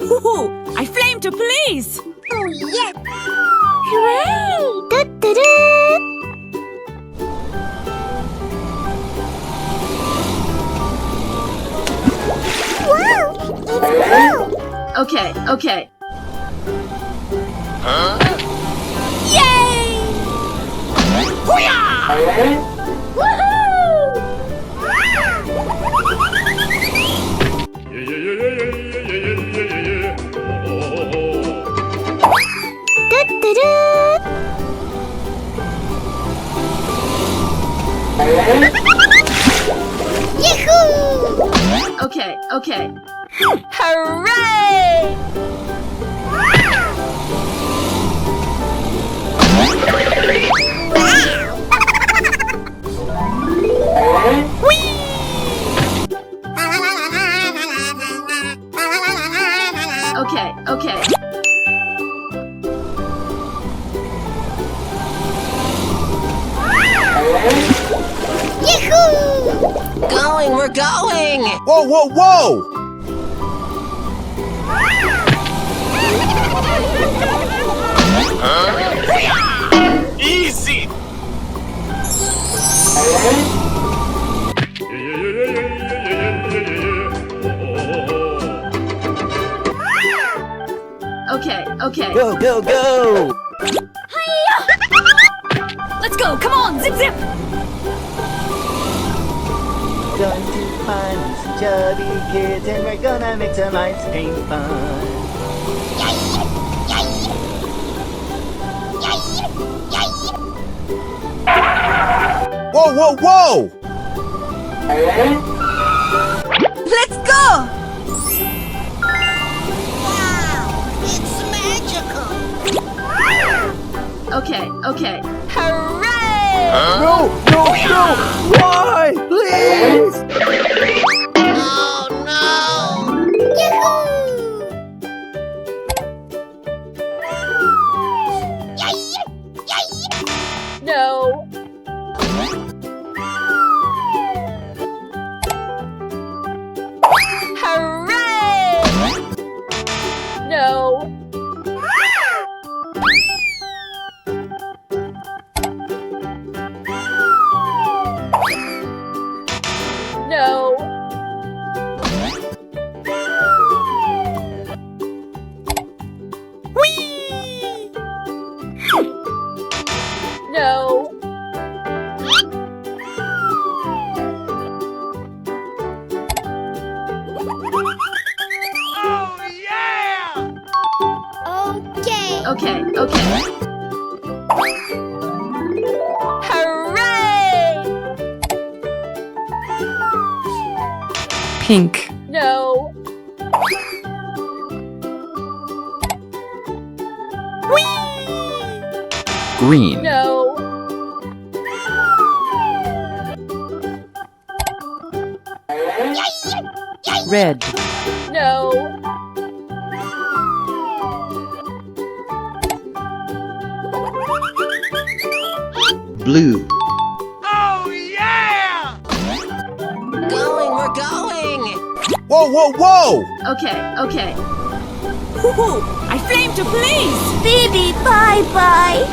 Woohoo! I flame to police! Oh, yes! Hooray! Do-do-do! Wow! It's blue! Okay. Yay! Woohoo! Do-do-do! Yahoo! Okay. Hooray! Okay. Yahoo! We're going! Whoa! Easy! Okay. Go! Let's go! Come on! Zip! Going to find some chubby kids and we're gonna make some ice cream fun. Whoa! Let's go! It's magical! Okay. Hooray! No! Why? Please! Oh, no! No. Hooray! No. No. Whee! No. Okay. Okay. Hooray! Pink. No. Whee! Green. No. Red. No. Blue. We're going! Whoa! Okay. Woohoo! I flame to police! Phoebe, bye-bye!